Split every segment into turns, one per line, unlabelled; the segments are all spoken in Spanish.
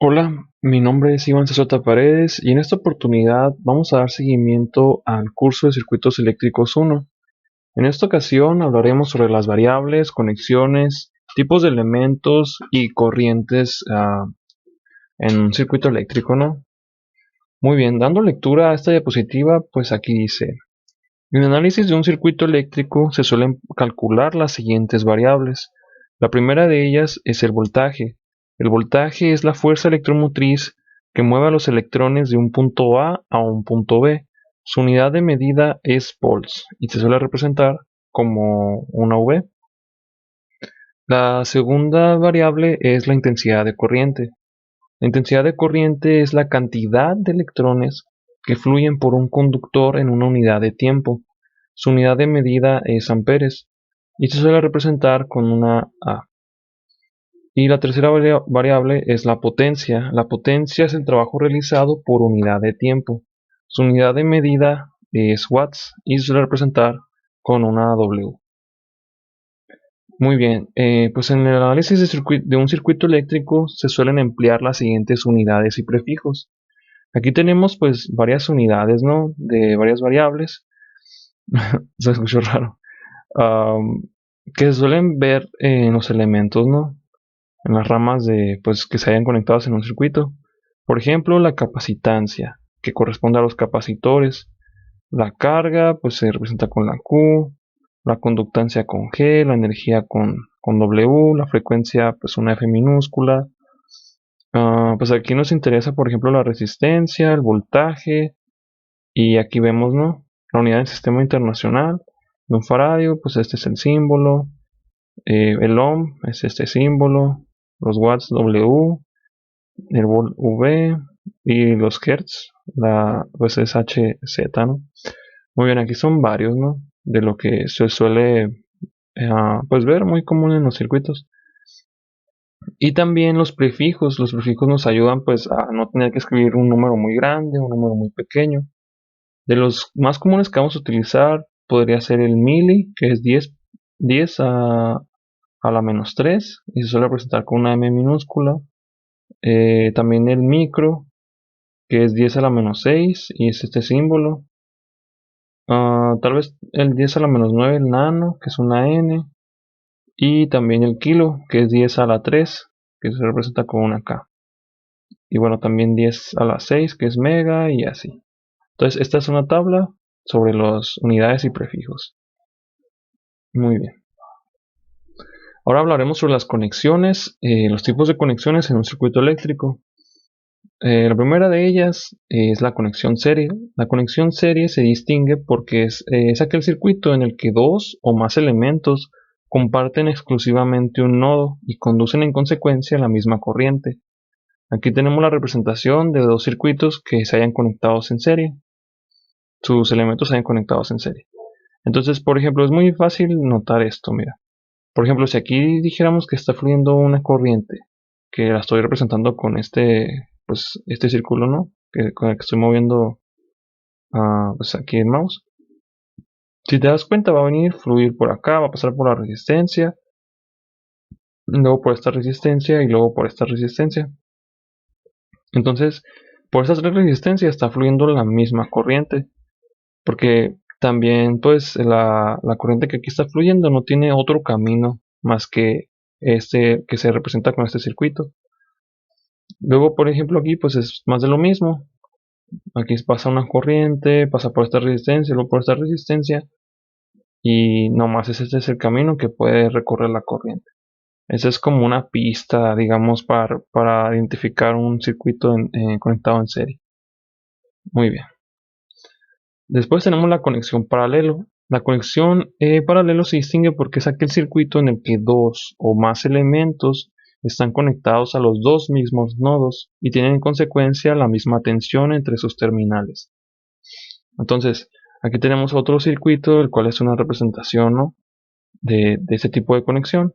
Hola, mi nombre es Iván Cesota Paredes y en esta oportunidad vamos a dar seguimiento al curso de Circuitos Eléctricos 1. En esta ocasión hablaremos sobre las variables, conexiones, tipos de elementos y corrientes en un circuito eléctrico, ¿no? Muy bien, dando lectura a esta diapositiva, pues aquí dice: en el análisis de un circuito eléctrico se suelen calcular las siguientes variables. La primera de ellas es el voltaje. El voltaje es la fuerza electromotriz que mueve a los electrones de un punto A un punto B. Su unidad de medida es volts y se suele representar como una V. La segunda variable es la intensidad de corriente. La intensidad de corriente es la cantidad de electrones que fluyen por un conductor en una unidad de tiempo. Su unidad de medida es amperes y se suele representar con una A. Y la tercera variable es la potencia. La potencia es el trabajo realizado por unidad de tiempo. Su unidad de medida es watts y se suele representar con una W. Muy bien, pues en el análisis de un circuito eléctrico se suelen emplear las siguientes unidades y prefijos. Aquí tenemos pues varias unidades, ¿no? De varias variables. Se escuchó raro. Am, que se suelen ver en los elementos, ¿no? En las ramas de, pues, que se hayan conectados en un circuito. Por ejemplo, la capacitancia, que corresponde a los capacitores. La carga, pues se representa con la Q. La conductancia con G. La energía con W. La frecuencia, pues una F minúscula. Pues aquí nos interesa, por ejemplo, la resistencia, el voltaje. Y aquí vemos, ¿no? La unidad del sistema internacional de un faradio, pues este es el símbolo. El ohm es este símbolo. Los watts W, el volt V y los hertz, pues es HZ, ¿no? Muy bien, aquí son varios, ¿no? De lo que se suele pues ver muy común en los circuitos. Y también los prefijos nos ayudan pues a no tener que escribir un número muy grande, un número muy pequeño. De los más comunes que vamos a utilizar podría ser el mili, que es 10 a la menos 3 y se suele representar con una M minúscula. También el micro, que es 10 a la menos 6 y es este símbolo. Tal vez el 10 a la menos 9, el nano, que es una N. Y también el kilo, que es 10 a la 3, que se representa con una K. Y bueno, también 10 a la 6, que es mega, y así. Entonces, esta es una tabla sobre las unidades y prefijos. Muy bien. Ahora hablaremos sobre las conexiones, los tipos de conexiones en un circuito eléctrico. La primera de ellas es la conexión serie. La conexión serie se distingue porque es aquel circuito en el que dos o más elementos comparten exclusivamente un nodo y conducen en consecuencia la misma corriente. Aquí tenemos la representación de dos circuitos que se hayan conectados en serie. Sus elementos se hayan conectados en serie. Entonces, por ejemplo, es muy fácil notar esto, mira. Por ejemplo, si aquí dijéramos que está fluyendo una corriente, que la estoy representando con pues, este círculo, ¿no? Con el que estoy moviendo pues aquí el mouse. Si te das cuenta, va a venir, fluir por acá, va a pasar por la resistencia, luego por esta resistencia y luego por esta resistencia. Entonces, por estas tres resistencias está fluyendo la misma corriente, porque también pues la corriente que aquí está fluyendo no tiene otro camino más que este que se representa con este circuito. Luego, por ejemplo, aquí pues es más de lo mismo. Aquí pasa una corriente, pasa por esta resistencia, luego por esta resistencia, y nomás este es el camino que puede recorrer la corriente. Esa es como una pista, digamos, para identificar un circuito conectado en serie. Muy bien. Después tenemos la conexión paralelo. La conexión paralelo se distingue porque es aquel circuito en el que dos o más elementos están conectados a los dos mismos nodos y tienen en consecuencia la misma tensión entre sus terminales. Entonces, aquí tenemos otro circuito, el cual es una representación, ¿no? de este tipo de conexión.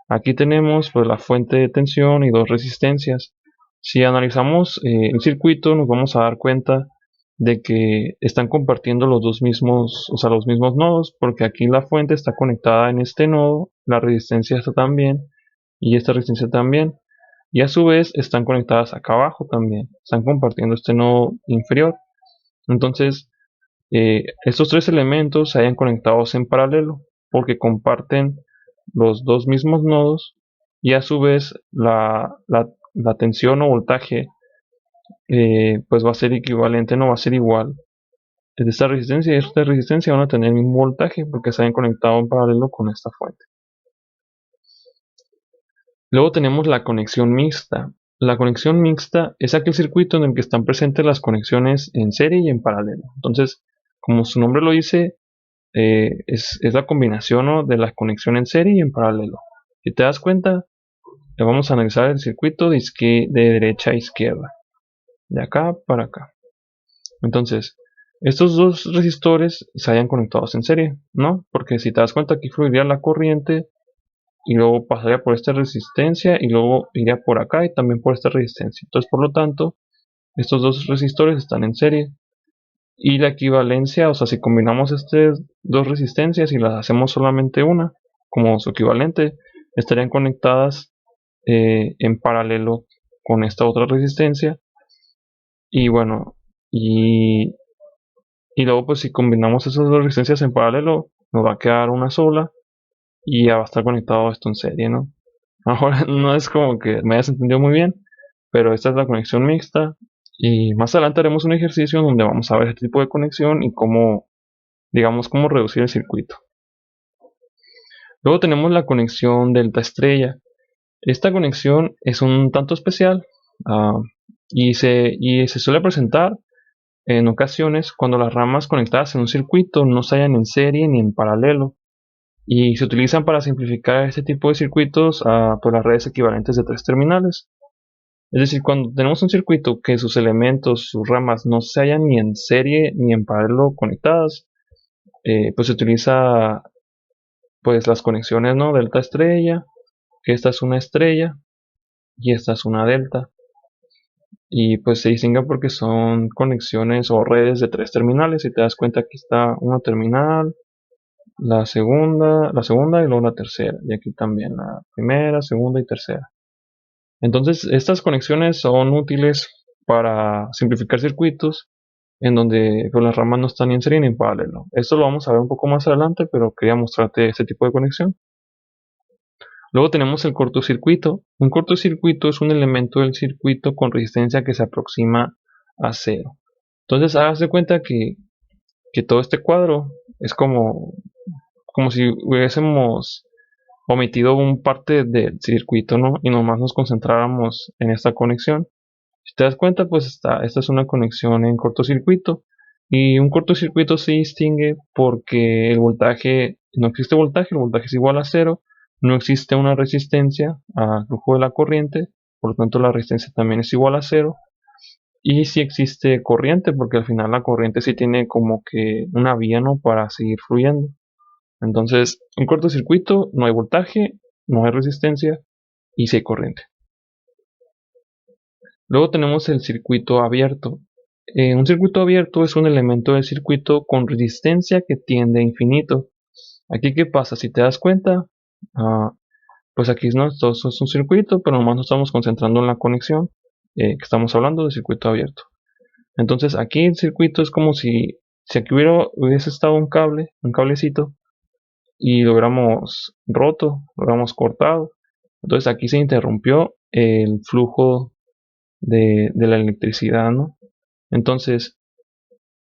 Aquí tenemos pues, la fuente de tensión y dos resistencias. Si analizamos el circuito, nos vamos a dar cuenta de que están compartiendo los dos mismos, o sea, los mismos nodos, porque aquí la fuente está conectada en este nodo, la resistencia está también y esta resistencia también. y a su vez están conectadas acá abajo también, están compartiendo este nodo inferior. Entonces estos tres elementos se hayan conectados en paralelo porque comparten los dos mismos nodos y a su vez la tensión o voltaje pues va a ser equivalente, no va a ser igual. Esta resistencia y esta resistencia van a tener el mismo voltaje porque se hayan conectado en paralelo con esta fuente. Luego tenemos la conexión mixta. La conexión mixta es aquel circuito en el que están presentes las conexiones en serie y en paralelo. Entonces, como su nombre lo dice, es la combinación, ¿no?, de la conexión en serie y en paralelo. Si te das cuenta, le vamos a analizar el circuito de derecha a izquierda, de acá para acá. Entonces, estos dos resistores se hayan conectados en serie, ¿no? Porque si te das cuenta, aquí fluiría la corriente y luego pasaría por esta resistencia y luego iría por acá y también por esta resistencia. Entonces, por lo tanto, estos dos resistores están en serie. Y la equivalencia, o sea, si combinamos estas dos resistencias y las hacemos solamente una como su equivalente, estarían conectadas en paralelo con esta otra resistencia. Y bueno, y luego pues si combinamos esas dos resistencias en paralelo, nos va a quedar una sola y ya va a estar conectado esto en serie, ¿no? Ahora no es como que me hayas entendido muy bien, pero esta es la conexión mixta. Y más adelante haremos un ejercicio donde vamos a ver este tipo de conexión y cómo, digamos, cómo reducir el circuito. Luego tenemos la conexión delta estrella. Esta conexión es un tanto especial y se suele presentar en ocasiones cuando las ramas conectadas en un circuito no se hallan en serie ni en paralelo y se utilizan para simplificar este tipo de circuitos por las redes equivalentes de tres terminales. Es decir, cuando tenemos un circuito que sus elementos, sus ramas no se hallan ni en serie ni en paralelo conectadas, pues se utiliza pues las conexiones, ¿no?, delta estrella, que esta es una estrella y esta es una delta. Y pues se distingue porque son conexiones o redes de tres terminales. Si te das cuenta, aquí está una terminal, la segunda y luego la tercera. Y aquí también la primera, segunda y tercera. Entonces, estas conexiones son útiles para simplificar circuitos en donde pues, las ramas no están ni en serie ni en paralelo. Esto lo vamos a ver un poco más adelante, pero quería mostrarte este tipo de conexión. Luego tenemos el cortocircuito. Un cortocircuito es un elemento del circuito con resistencia que se aproxima a cero. Entonces, hagas de cuenta que todo este cuadro es como si hubiésemos omitido un parte del circuito, ¿no?, y nomás nos concentráramos en esta conexión. Si te das cuenta, pues esta es una conexión en cortocircuito. Y un cortocircuito se distingue porque no existe voltaje, el voltaje es igual a cero, no existe una resistencia al flujo de la corriente, por lo tanto la resistencia también es igual a cero. Y sí existe corriente, porque al final la corriente sí tiene como que una vía, ¿no?, para seguir fluyendo. Entonces, en cortocircuito no hay voltaje, no hay resistencia y sí hay corriente. Luego tenemos el circuito abierto. Un circuito abierto es un elemento del circuito con resistencia que tiende a infinito. Aquí, ¿qué pasa? Si te das cuenta, pues aquí no, esto es un circuito, pero nomás nos estamos concentrando en la conexión que estamos hablando de circuito abierto. Entonces aquí el circuito es como si aquí hubiese estado un cablecito, y lo hubiéramos roto, lo hubiéramos cortado. Entonces aquí se interrumpió el flujo de la electricidad, ¿no? Entonces,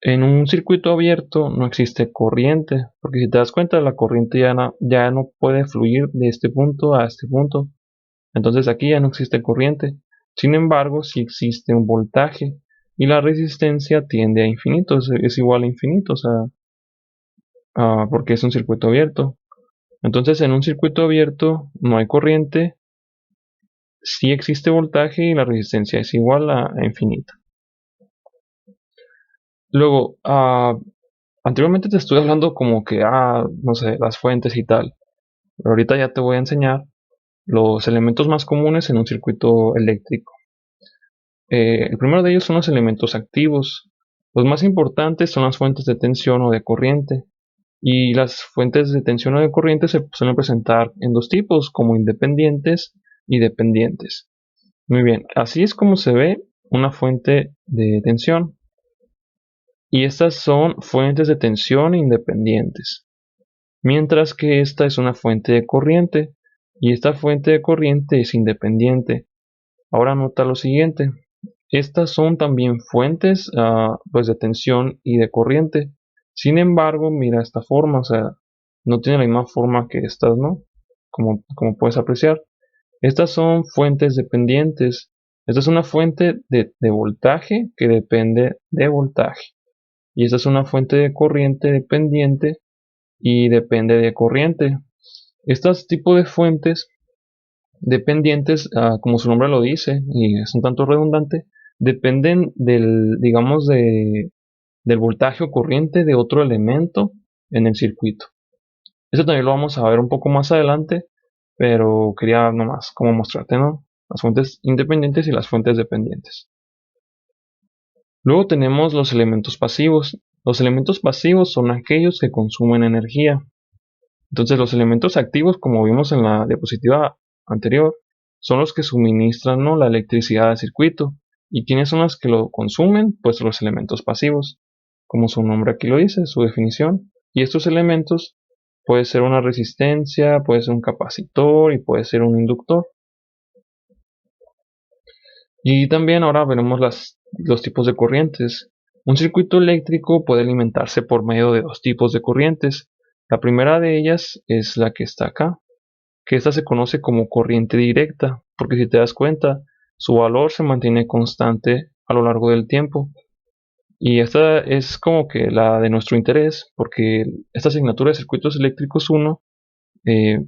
en un circuito abierto no existe corriente, porque si te das cuenta, la corriente ya no puede fluir de este punto a este punto. Entonces aquí ya no existe corriente. Sin embargo, sí existe un voltaje y la resistencia tiende a infinito, es igual a infinito, o sea, porque es un circuito abierto. Entonces, en un circuito abierto no hay corriente, sí existe voltaje y la resistencia es igual a infinita. Luego, anteriormente te estuve hablando como que, no sé, las fuentes y tal. Pero ahorita ya te voy a enseñar los elementos más comunes en un circuito eléctrico. El primero de ellos son los elementos activos. Los más importantes son las fuentes de tensión o de corriente. Y las fuentes de tensión o de corriente se suelen presentar en dos tipos, como independientes y dependientes. Muy bien, así es como se ve una fuente de tensión. Y estas son fuentes de tensión independientes. Mientras que esta es una fuente de corriente. Y esta fuente de corriente es independiente. Ahora nota lo siguiente. Estas son también fuentes pues de tensión y de corriente. Sin embargo, mira esta forma, o sea, no tiene la misma forma que estas, ¿no? Como puedes apreciar. Estas son fuentes dependientes. Esta es una fuente de voltaje que depende de voltaje. Y esta es una fuente de corriente dependiente y depende de corriente. Estos tipos de fuentes dependientes, como su nombre lo dice, y es un tanto redundante, dependen digamos, del voltaje o corriente de otro elemento en el circuito. Eso también lo vamos a ver un poco más adelante, pero quería nomás como mostrarte, ¿no? Las fuentes independientes y las fuentes dependientes. Luego tenemos los elementos pasivos. Los elementos pasivos son aquellos que consumen energía. Entonces los elementos activos, como vimos en la diapositiva anterior, son los que suministran, ¿no?, la electricidad al circuito. ¿Y quiénes son los que lo consumen? Pues los elementos pasivos, como su nombre aquí lo dice, su definición. Y estos elementos puede ser una resistencia, puede ser un capacitor y puede ser un inductor. Y también ahora veremos los tipos de corrientes. Un circuito eléctrico puede alimentarse por medio de dos tipos de corrientes. La primera de ellas es la que está acá, que esta se conoce como corriente directa, porque si te das cuenta, su valor se mantiene constante a lo largo del tiempo. Y esta es como que la de nuestro interés, porque esta asignatura de circuitos eléctricos 1,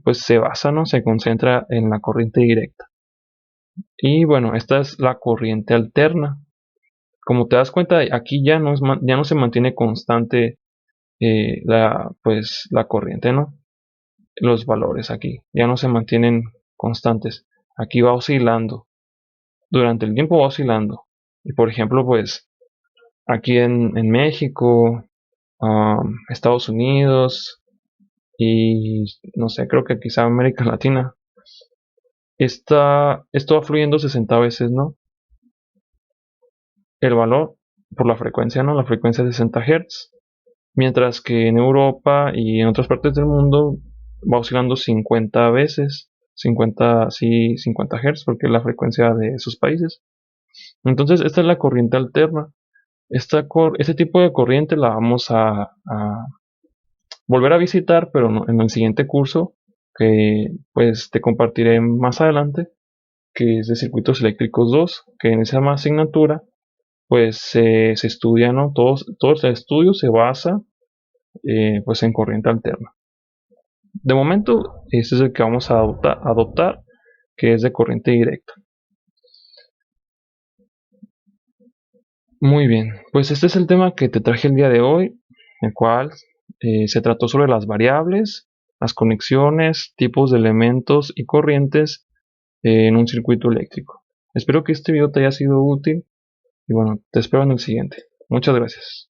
pues se basa, ¿no? Se concentra en la corriente directa. Y bueno, esta es la corriente alterna. Como te das cuenta, aquí ya no se mantiene constante pues, la corriente, ¿no? Los valores aquí ya no se mantienen constantes. Aquí va oscilando. Durante el tiempo va oscilando. Y por ejemplo, pues aquí en México, Estados Unidos y no sé, creo que quizá América Latina, esto va fluyendo 60 veces, ¿no? El valor por la frecuencia, ¿no? La frecuencia es 60 Hz. Mientras que en Europa y en otras partes del mundo va oscilando 50 veces, 50, sí, 50 Hz, porque es la frecuencia de esos países. Entonces, esta es la corriente alterna. Este tipo de corriente la vamos a volver a visitar, pero en el siguiente curso, que pues te compartiré más adelante, que es de circuitos eléctricos 2, que en esa más asignatura pues se estudia, ¿no? Todo el estudio se basa pues en corriente alterna. De momento, este es el que vamos a adoptar, que es de corriente directa. Muy bien, pues este es el tema que te traje el día de hoy, el cual se trató sobre las variables, las conexiones, tipos de elementos y corrientes en un circuito eléctrico. Espero que este video te haya sido útil y bueno, te espero en el siguiente. Muchas gracias.